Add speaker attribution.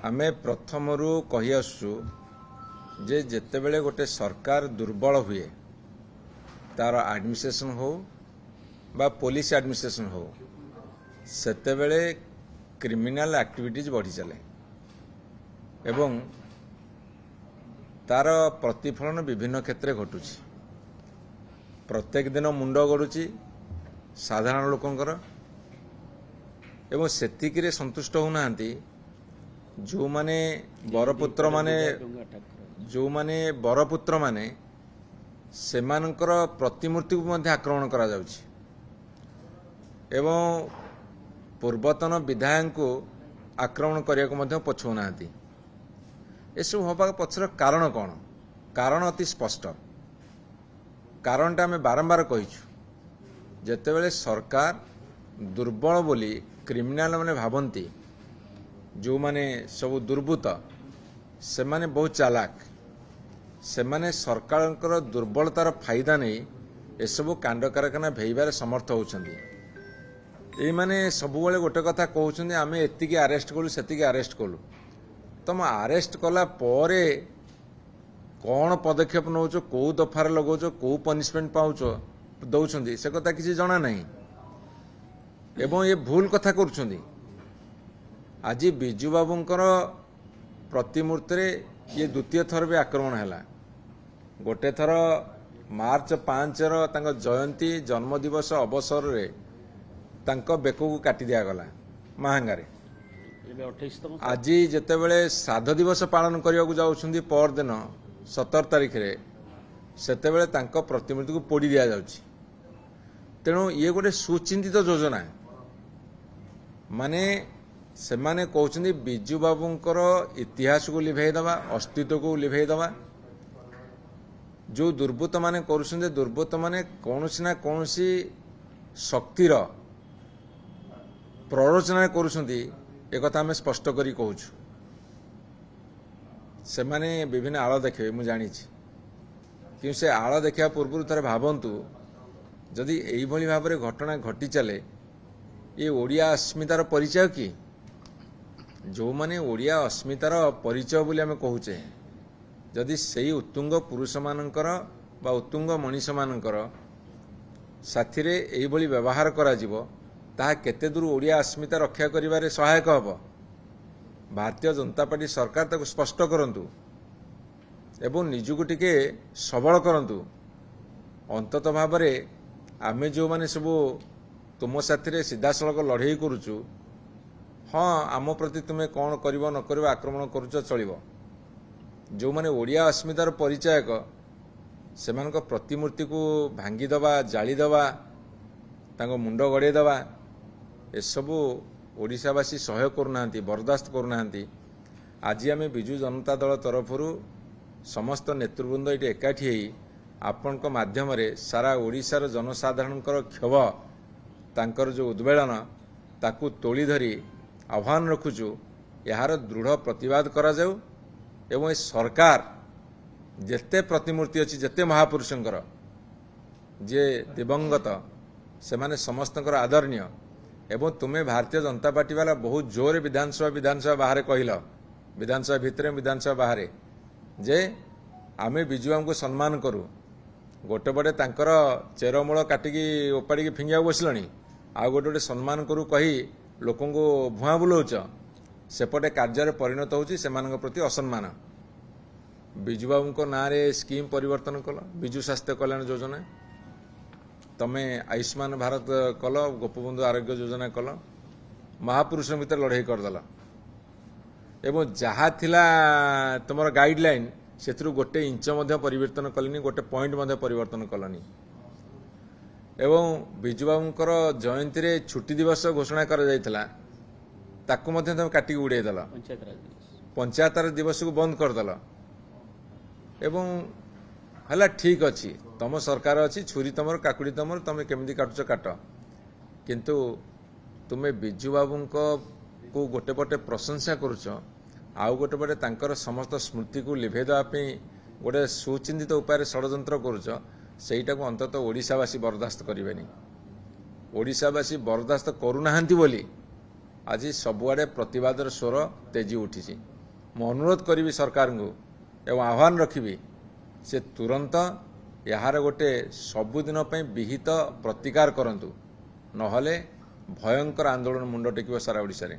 Speaker 1: आमे प्रथमरू कही आसु जे जेतेबेले गोटे सरकार दुर्बल हुए तार एडमिनिस्ट्रेशन हो बा पुलिस एडमिनिस्ट्रेशन हो सेतेबेले क्रिमिनल एक्टिविटीज बढ़ी चले एवं तार प्रतिफलन विभिन्न क्षेत्र में घटुची। प्रत्येक दिन मुंड गड़ुची साधारण लोकंकर एवं सेतिकिरे संतुष्ट होना जो माने बरपुत्र माने सेमानकर प्रतिमूर्ति को मध्य आक्रमण करा जाउची एवं पूर्वतन विधायक को आक्रमण करिया को मध्य पछुना एसब हवा पछर कारण कौन? कारण अति स्पष्ट। कारणटा आम बारंबार कहीचु जेतेबेले सरकार दुर्बल बोली क्रिमिनाल माने भावंती जो माने सब दुर्बृत्त से माने बहुत चालाक से माने सरकार दुर्बलतार फायदा नहीं एसबू कांड कारखाना भेइबार समर्थ होउछंदी। ए माने सबुबले गोटे कथा कहउछंदी आमे एतिकी अरेस्ट कलु सेतिकी अरेस्ट कलु तुम अरेस्ट कला परे कौन पदक्षेप नौच कौ दफार लगौच कौ पनिशमेंट पाउच दौरान से कथा किसी जना नहीं एवं ये भूल कथा करुछंदी। आज बिजू बाबूंकर प्रतिमूर्ति ये द्वितीय थर भी आक्रमण है। गोटे थर मार्च 5 जयंती जन्मदिवस अवसर रे तांको बेको को काटी दिया गला महांगारे। आज जेतेबेले श्राद्ध दिवस पालन करने को जाउछंदी पर दिन 17 तारीख रे सेतेबेले तांको प्रतिमूर्ति को पोड़ी दिया जाउछि। तेणु ये गोटे सुचिंतित योजना माने से माने कहउछंदी बिजू बाबूंकर इतिहास को लिभेई दवा अस्तित्व को लिभेई दवा। जो दुर्बृत्त माने करुछंदी दुर्बृत्त माने कौनसी ना कौनसी शक्तिर प्ररोचना करुछंदी एक आम स्पष्ट करी कहूछु। से माने विभिन्न आड़ देखे मु जानी कि से आड़ देखा पूर्व थोड़े भावंतु जदि यही भाव में घटना घटी चले ये ओडिया अस्मितार परिचय कि जो माने ओडिया अस्मितार परिचय बोली आम कहूचे जदि से उत्तुंग पुरुष मानकर बा उत्तुंग मनीष मानकर साथी रे एही भली व्यवहार करा जिवो ताहा केते दूर ओडिया अस्मिता रक्षा करिबारे सहायक हबो। भारतीय जनता पार्टी सरकार ताको स्पष्ट करंतु एवं निजुको टिके सबल करंतु। अंतत भाव में आमे जो माने सब तुम साथी रे सीधासलख लड़ाई करुचु हाँ आम प्रति तुम्हें कौन कर न कर आक्रमण करुच चलिबो। जो माने ओडिया अस्मितार परिचायक सेमानक प्रतिमूर्ति को भांगी दबा जाली दबा तांको मुंड गड़े दबा एसबू ओडिशावासी सहयोग करूना बर्दास्त करूना। आज आम बिजु जनता दल तरफर समस्त नेतृवृंद ये एकाठी आपण माध्यम सारा ओडिशार जनसाधारणकर क्षोभ तांकर जो उद्वेलन ताकू तोली धरी आह्वान रखुचु यार दृढ़ प्रतिवाद करा जाऊ एवं ए सरकार जेते प्रतिमूर्ति अच्छी जेते महापुरुषंकर जे दिवंगत से माने समस्तंकर आदरणीय एवं तुम्हें भारतीय जनता पार्टी वाला बहुत जोर विधानसभा बाहर कहल विधानसभा भितर विधानसभा बाहर जे आमे बिजु बाबू को सम्मान करूँ गोटे बड़े तांकर चेरमूल काटिकी ओपाड़ी फिंगिया बसलनी आ गोटे सम्मान करू कही लोकों को भुआ बुलाऊच सेपटे कार्य परिणत होची सेमानक प्रति असम्मान। बिजु बाबू को ना रे स्कीम परिवर्तन कल बिजु स्वास्थ्य कल्याण योजना तमे आयुष्मान भारत कल गोपबंधु आरोग्य योजना कल महापुरुष भितर लड़ाई करदेल एवं जहाँ थिला तुम गाइडलाइन से गोटे इंच परिवर्तन कलनी गोटे पॉइंट परिवर्तन कलनी एवं बिजु बाबूंकर जयंती रे छुट्टी दिवस घोषणा कर ताकू तुम काटिक उड़ेदेल पंचायत राज दिवस को बंद करदेल एवं हला ठीक अच्छी तुम सरकार अच्छी छुरी तुम काकुड़ी तुम तुम केमी काटुच काट किंतु तुम्हें बिजु बाबू को गोटे पटे प्रशंसा करुच आउ गोटे पटे तांकर समस्त स्मृति को लिभे देवाई गोटे सुचिंतित उपाय षड्यंत्र करुच सेटा को अंततः ओडिशावासी बर्दास्त करेनि। ओडिशावासी बर्दास्त करूना बोली आज सबुआडे प्रतिवादर स्वर तेजी उठी। ମୁଁ ଅନୁରୋଧ କରିବି ସରକାରଙ୍କୁ ଏବଂ ଆହ୍ୱାନ ରଖିବି ସେ ତୁରନ୍ତ ଏହାର ଗୋଟେ ସବୁଦିନ ପାଇଁ ବିହିତ ପ୍ରତିକାର କରନ୍ତୁ, ନହେଲେ ଭୟଙ୍କର ଆନ୍ଦୋଳନ ମୁଣ୍ଡ ଟେକିବ ସାରା ଓଡ଼ିଶାରେ।